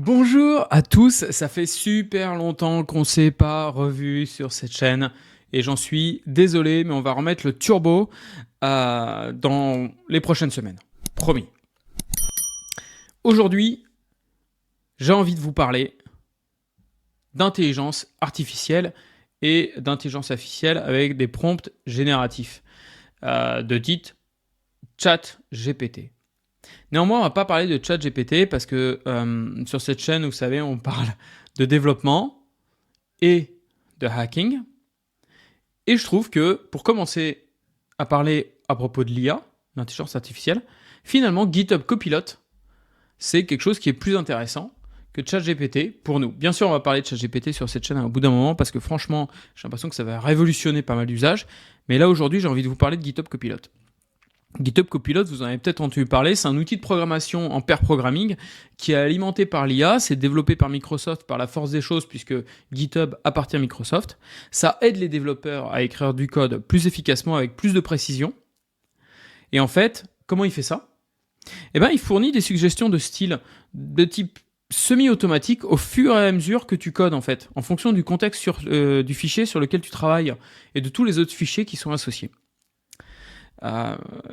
Bonjour à tous, ça fait super longtemps qu'on s'est pas revu sur cette chaîne et j'en suis désolé, mais on va remettre le turbo dans les prochaines semaines. Promis. Aujourd'hui, j'ai envie de vous parler d'intelligence artificielle et d'intelligence artificielle avec des prompts génératifs de type ChatGPT. Néanmoins, on va pas parler de ChatGPT parce que sur cette chaîne, vous savez, on parle de développement et de hacking. Et je trouve que pour commencer à parler à propos de l'IA, l'intelligence artificielle, finalement, GitHub Copilot, c'est quelque chose qui est plus intéressant que ChatGPT pour nous. Bien sûr, on va parler de ChatGPT sur cette chaîne au bout d'un moment parce que franchement, j'ai l'impression que ça va révolutionner pas mal d'usages. Mais là, aujourd'hui, j'ai envie de vous parler de GitHub Copilot. GitHub Copilot, vous en avez peut-être entendu parler, c'est un outil de programmation en pair programming qui est alimenté par l'IA, c'est développé par Microsoft par la force des choses puisque GitHub appartient à Microsoft. Ça aide les développeurs à écrire du code plus efficacement avec plus de précision. Et en fait, comment il fait ça ? Eh bien, il fournit des suggestions de style de type semi-automatique au fur et à mesure que tu codes en fait, en fonction du contexte du fichier sur lequel tu travailles et de tous les autres fichiers qui sont associés.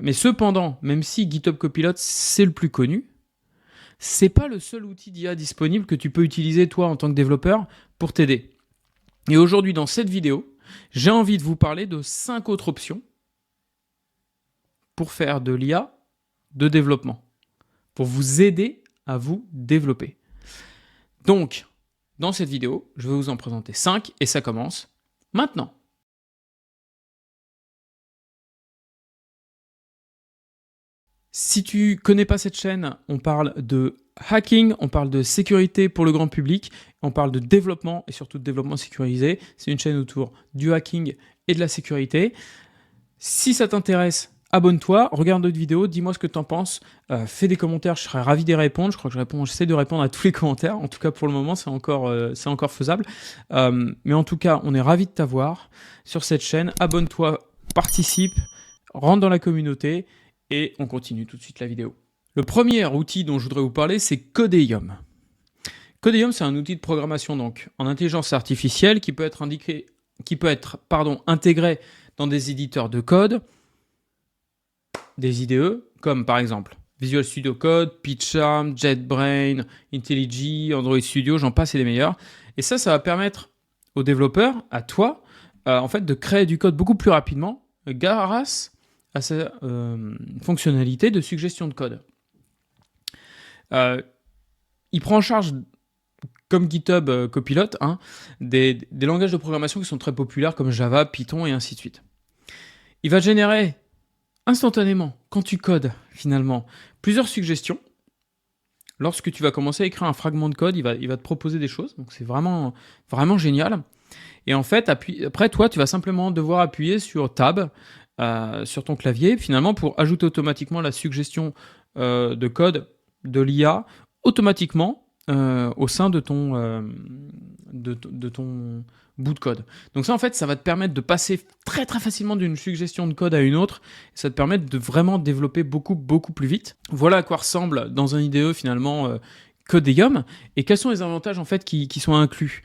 Mais cependant, même si GitHub Copilot c'est le plus connu, c'est pas le seul outil d'IA disponible que tu peux utiliser toi en tant que développeur pour t'aider. Et aujourd'hui dans cette vidéo, j'ai envie de vous parler de 5 autres options pour faire de l'IA de développement, pour vous aider à vous développer. Donc, dans cette vidéo, je vais vous en présenter 5 et ça commence maintenant. Si tu connais pas cette chaîne, on parle de hacking, on parle de sécurité pour le grand public, on parle de développement et surtout de développement sécurisé. C'est une chaîne autour du hacking et de la sécurité. Si ça t'intéresse, abonne-toi, regarde d'autres vidéos, dis-moi ce que tu en penses, fais des commentaires, je serais ravi d'y répondre. Je crois que j'essaie de répondre à tous les commentaires. En tout cas, pour le moment, c'est encore faisable. Mais en tout cas, on est ravi de t'avoir sur cette chaîne. Abonne-toi, participe, rentre dans la communauté. Et on continue tout de suite la vidéo. Le premier outil dont je voudrais vous parler, c'est Codeium. Codeium, c'est un outil de programmation donc en intelligence artificielle qui peut être intégré dans des éditeurs de code, des IDE, comme par exemple Visual Studio Code, PyCharm, JetBrains, IntelliJ, Android Studio, j'en passe et les meilleurs. Et ça va permettre aux développeurs, à toi, en fait, de créer du code beaucoup plus rapidement grâce à sa fonctionnalité de suggestion de code. Il prend en charge, comme GitHub Copilot, des langages de programmation qui sont très populaires comme Java, Python et ainsi de suite. Il va générer instantanément, quand tu codes finalement, plusieurs suggestions. Lorsque tu vas commencer à écrire un fragment de code, il va te proposer des choses, donc c'est vraiment, vraiment génial. Et en fait, après toi, tu vas simplement devoir appuyer sur Tab, sur ton clavier, finalement, pour ajouter automatiquement la suggestion de code de l'IA automatiquement au sein de ton bout de code. Donc ça, en fait, ça va te permettre de passer très très facilement d'une suggestion de code à une autre. Ça te permet de vraiment développer beaucoup beaucoup plus vite. Voilà à quoi ressemble dans un IDE finalement Codeium. Et quels sont les avantages en fait qui sont inclus.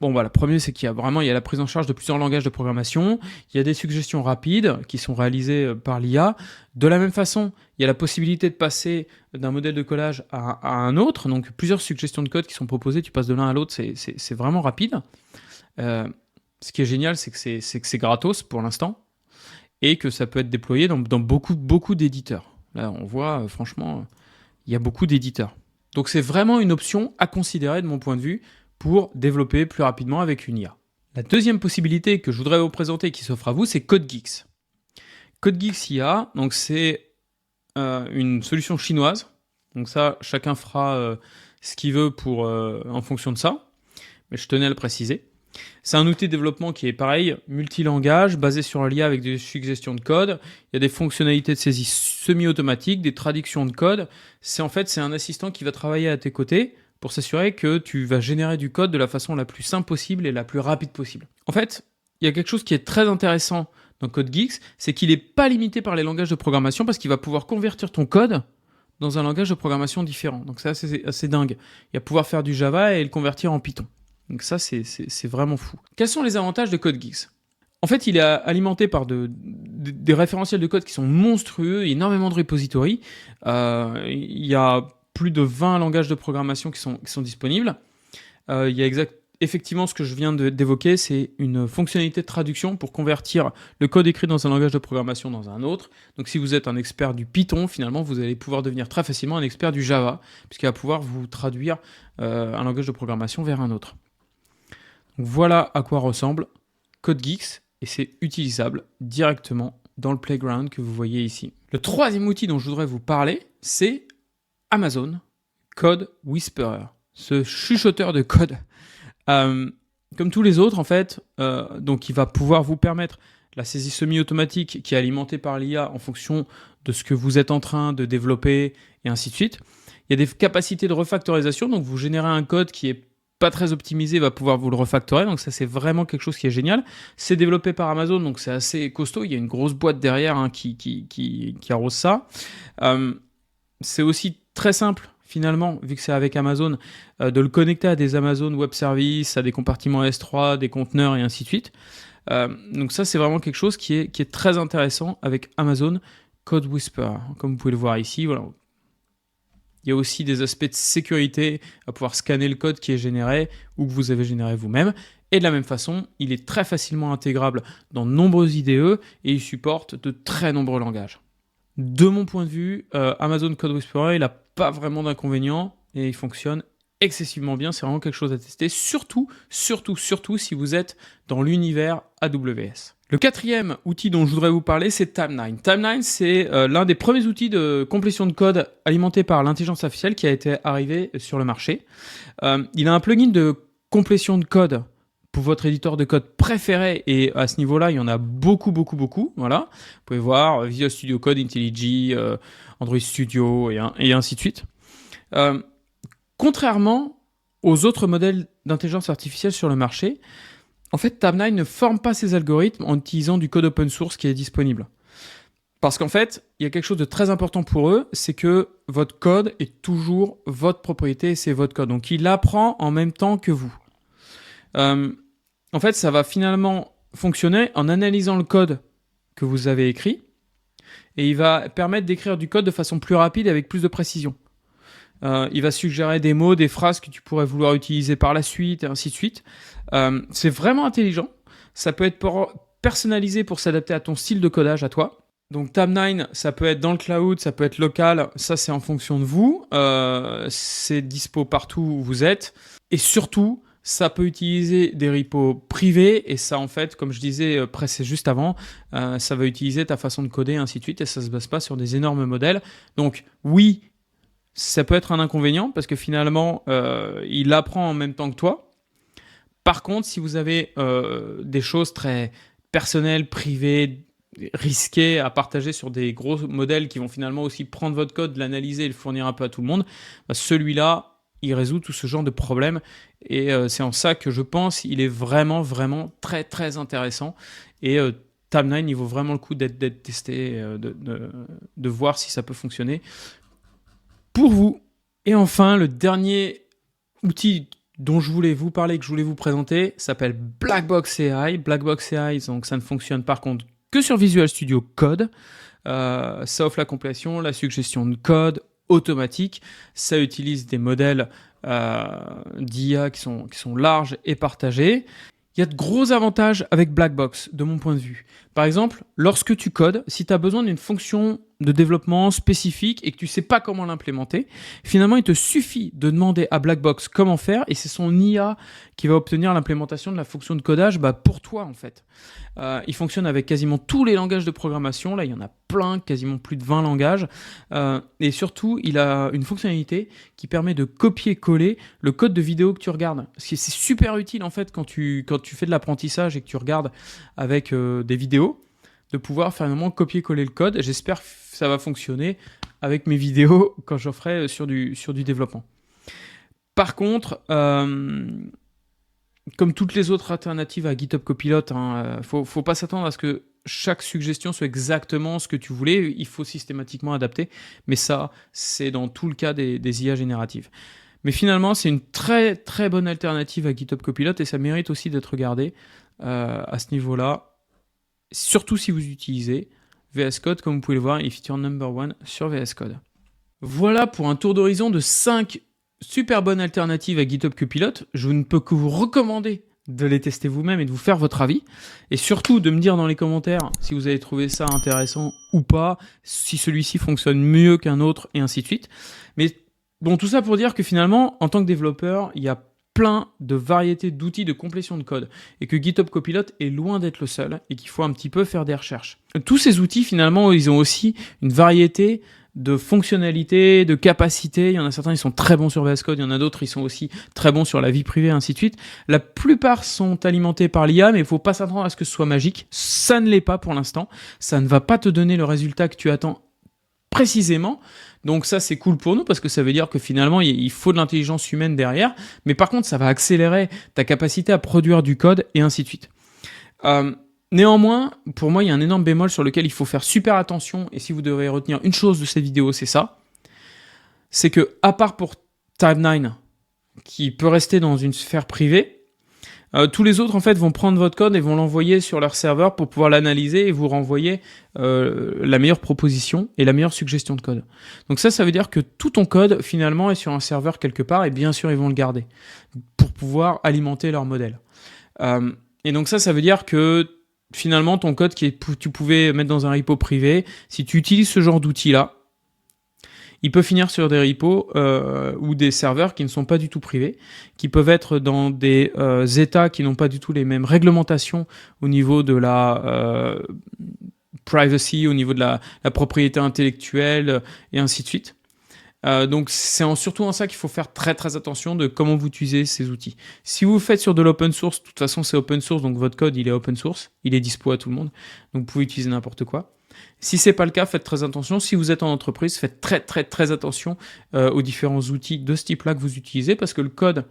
Bon, voilà, le premier, c'est qu'il y a la prise en charge de plusieurs langages de programmation. Il y a des suggestions rapides qui sont réalisées par l'IA. De la même façon, il y a la possibilité de passer d'un modèle de collage à un autre. Donc, plusieurs suggestions de code qui sont proposées. Tu passes de l'un à l'autre, c'est vraiment rapide. Ce qui est génial, c'est que c'est gratos pour l'instant et que ça peut être déployé dans beaucoup, beaucoup d'éditeurs. Là, on voit, franchement, il y a beaucoup d'éditeurs. Donc, c'est vraiment une option à considérer de mon point de vue pour développer plus rapidement avec une IA. La deuxième possibilité que je voudrais vous présenter qui s'offre à vous, c'est CodeGeeks. CodeGeeks IA, donc c'est une solution chinoise. Donc ça, chacun fera ce qu'il veut en fonction de ça. Mais je tenais à le préciser. C'est un outil de développement qui est pareil, multilangage, basé sur l'IA avec des suggestions de code. Il y a des fonctionnalités de saisie semi-automatique, des traductions de code. C'est un assistant qui va travailler à tes côtés pour s'assurer que tu vas générer du code de la façon la plus simple possible et la plus rapide possible. En fait, il y a quelque chose qui est très intéressant dans CodeGeeks, c'est qu'il n'est pas limité par les langages de programmation parce qu'il va pouvoir convertir ton code dans un langage de programmation différent. Donc ça, c'est assez dingue. Il va pouvoir faire du Java et le convertir en Python. Donc ça, c'est vraiment fou. Quels sont les avantages de CodeGeass ? En fait, il est alimenté par des référentiels de code qui sont monstrueux, énormément de repositories. Il y a plus de 20 langages de programmation qui sont disponibles. Il y a effectivement ce que je viens d'évoquer, c'est une fonctionnalité de traduction pour convertir le code écrit dans un langage de programmation dans un autre. Donc si vous êtes un expert du Python, finalement, vous allez pouvoir devenir très facilement un expert du Java, puisqu'il va pouvoir vous traduire un langage de programmation vers un autre. Donc voilà à quoi ressemble CodeGeass. Et c'est utilisable directement dans le playground que vous voyez ici. Le troisième outil dont je voudrais vous parler, c'est Amazon Code Whisperer, ce chuchoteur de code. Comme tous les autres, en fait, donc il va pouvoir vous permettre la saisie semi-automatique qui est alimentée par l'IA en fonction de ce que vous êtes en train de développer et ainsi de suite. Il y a des capacités de refactorisation, donc vous générez un code qui est pas très optimisé, va pouvoir vous le refactorer, donc ça c'est vraiment quelque chose qui est génial. C'est développé par Amazon, donc c'est assez costaud, il y a une grosse boîte derrière qui arrose ça. C'est aussi très simple finalement, vu que c'est avec Amazon, de le connecter à des Amazon Web Services, à des compartiments S3, des conteneurs et ainsi de suite. Donc ça c'est vraiment quelque chose qui est très intéressant avec Amazon Code Whisperer, comme vous pouvez le voir ici, voilà. Il y a aussi des aspects de sécurité, à pouvoir scanner le code qui est généré ou que vous avez généré vous-même. Et de la même façon, il est très facilement intégrable dans de nombreuses IDE et il supporte de très nombreux langages. De mon point de vue, Amazon Code Whisperer, il n'a pas vraiment d'inconvénients et il fonctionne excessivement bien. C'est vraiment quelque chose à tester, surtout si vous êtes dans l'univers AWS. Le quatrième outil dont je voudrais vous parler, c'est Tabnine. Tabnine, c'est l'un des premiers outils de complétion de code alimenté par l'intelligence artificielle qui a été arrivé sur le marché. Il a un plugin de complétion de code pour votre éditeur de code préféré, et à ce niveau-là, il y en a beaucoup. Voilà. Vous pouvez voir Visual Studio Code, IntelliJ, Android Studio et ainsi de suite. Contrairement aux autres modèles d'intelligence artificielle sur le marché, en fait, Tabnine ne forme pas ses algorithmes en utilisant du code open source qui est disponible. Parce qu'en fait, il y a quelque chose de très important pour eux, c'est que votre code est toujours votre propriété et c'est votre code. Donc, il apprend en même temps que vous. En fait, ça va finalement fonctionner en analysant le code que vous avez écrit et il va permettre d'écrire du code de façon plus rapide et avec plus de précision. Il va suggérer des mots, des phrases que tu pourrais vouloir utiliser par la suite et ainsi de suite. C'est vraiment intelligent. Ça peut être personnalisé pour s'adapter à ton style de codage à toi. Donc Tabnine, ça peut être dans le cloud, ça peut être local, ça c'est en fonction de vous. C'est dispo partout où vous êtes. Et surtout, ça peut utiliser des repos privés et ça en fait, comme je disais juste avant, ça va utiliser ta façon de coder et ainsi de suite et ça se base pas sur des énormes modèles. Donc oui, ça peut être un inconvénient parce que finalement, il apprend en même temps que toi. Par contre, si vous avez des choses très personnelles, privées, risquées à partager sur des gros modèles qui vont finalement aussi prendre votre code, l'analyser et le fournir un peu à tout le monde, bah celui-là, il résout tout ce genre de problèmes. Et c'est en ça que je pense il est vraiment très très intéressant. Et Tabnine, il vaut vraiment le coup d'être testé, de voir si ça peut fonctionner pour vous. Et enfin, le dernier outil dont je voulais vous parler, que je voulais vous présenter, s'appelle Blackbox AI. Blackbox AI, donc ça ne fonctionne par contre que sur Visual Studio Code. Ça offre la compilation, la suggestion de code automatique. Ça utilise des modèles d'IA qui sont larges et partagés. Il y a de gros avantages avec Blackbox, de mon point de vue. Par exemple, lorsque tu codes, si tu as besoin d'une fonction de développement spécifique et que tu ne sais pas comment l'implémenter, finalement, il te suffit de demander à Blackbox comment faire et c'est son IA qui va obtenir l'implémentation de la fonction de codage pour toi, en fait. Il fonctionne avec quasiment tous les langages de programmation. Là, il y en a plein, quasiment plus de 20 langages. Et surtout, il a une fonctionnalité qui permet de copier-coller le code de vidéo que tu regardes. C'est super utile, en fait, quand tu fais de l'apprentissage et que tu regardes avec des vidéos, de pouvoir finalement copier-coller le code. J'espère que ça va fonctionner avec mes vidéos quand j'en ferai sur du développement. Par contre, comme toutes les autres alternatives à GitHub Copilot, faut pas s'attendre à ce que chaque suggestion soit exactement ce que tu voulais. Il faut systématiquement adapter. Mais ça, c'est dans tout le cas des IA génératives. Mais finalement, c'est une très très bonne alternative à GitHub Copilot et ça mérite aussi d'être regardé à ce niveau-là. Surtout si vous utilisez VS Code, comme vous pouvez le voir, il feature number 1 sur VS Code. Voilà pour un tour d'horizon de 5 super bonnes alternatives à GitHub Copilot. Je ne peux que vous recommander de les tester vous-même et de vous faire votre avis. Et surtout de me dire dans les commentaires si vous avez trouvé ça intéressant ou pas, si celui-ci fonctionne mieux qu'un autre et ainsi de suite. Mais bon, tout ça pour dire que finalement, en tant que développeur, il y a plein de variétés d'outils de complétion de code et que GitHub Copilot est loin d'être le seul et qu'il faut un petit peu faire des recherches. Tous ces outils, finalement, ils ont aussi une variété de fonctionnalités, de capacités. Il y en a certains, ils sont très bons sur VS Code, il y en a d'autres, ils sont aussi très bons sur la vie privée, ainsi de suite. La plupart sont alimentés par l'IA, mais il ne faut pas s'attendre à ce que ce soit magique. Ça ne l'est pas pour l'instant. Ça ne va pas te donner le résultat que tu attends précisément. Donc ça, c'est cool pour nous parce que ça veut dire que finalement, il faut de l'intelligence humaine derrière. Mais par contre, ça va accélérer ta capacité à produire du code et ainsi de suite. Néanmoins, pour moi, il y a un énorme bémol sur lequel il faut faire super attention. Et si vous devez retenir une chose de cette vidéo, c'est ça. C'est que, à part pour Tabnine, qui peut rester dans une sphère privée, tous les autres, en fait, vont prendre votre code et vont l'envoyer sur leur serveur pour pouvoir l'analyser et vous renvoyer la meilleure proposition et la meilleure suggestion de code. Donc ça veut dire que tout ton code, finalement, est sur un serveur quelque part et bien sûr, ils vont le garder pour pouvoir alimenter leur modèle. Et donc ça veut dire que finalement, ton code tu pouvais mettre dans un repo privé, si tu utilises ce genre d'outil-là, il peut finir sur des repos ou des serveurs qui ne sont pas du tout privés, qui peuvent être dans des états qui n'ont pas du tout les mêmes réglementations au niveau de la privacy, au niveau de la propriété intellectuelle et ainsi de suite. Donc c'est surtout en ça qu'il faut faire très très attention de comment vous utilisez ces outils. Si vous le faites sur de l'open source, de toute façon c'est open source, donc votre code il est open source, il est dispo à tout le monde, donc vous pouvez utiliser n'importe quoi. Si c'est pas le cas, faites très attention. Si vous êtes en entreprise, faites très très très attention aux différents outils de ce type-là que vous utilisez, parce que le code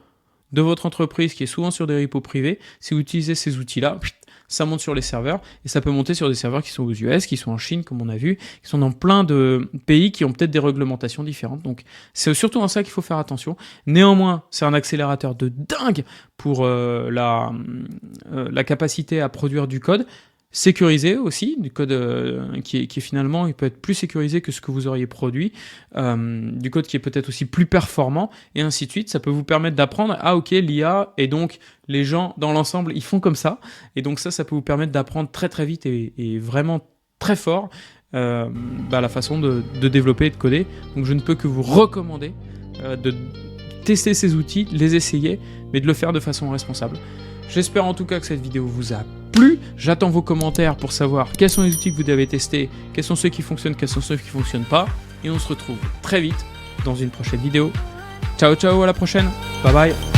de votre entreprise, qui est souvent sur des repos privés, si vous utilisez ces outils-là, ça monte sur les serveurs, et ça peut monter sur des serveurs qui sont aux US, qui sont en Chine, comme on a vu, qui sont dans plein de pays qui ont peut-être des réglementations différentes. Donc c'est surtout en ça qu'il faut faire attention. Néanmoins, c'est un accélérateur de dingue pour la capacité à produire du code, sécurisé aussi, du code qui est finalement, il peut être plus sécurisé que ce que vous auriez produit, du code qui est peut-être aussi plus performant, et ainsi de suite. Ça peut vous permettre d'apprendre, ok, l'IA, et donc les gens dans l'ensemble, ils font comme ça, et donc ça peut vous permettre d'apprendre très très vite et vraiment très fort la façon de développer et de coder. Donc je ne peux que vous recommander de tester ces outils, de les essayer, mais de le faire de façon responsable. J'espère en tout cas que cette vidéo vous a plu. J'attends vos commentaires pour savoir quels sont les outils que vous avez testés, quels sont ceux qui fonctionnent, quels sont ceux qui ne fonctionnent pas. Et on se retrouve très vite dans une prochaine vidéo. Ciao ciao, à la prochaine. Bye bye.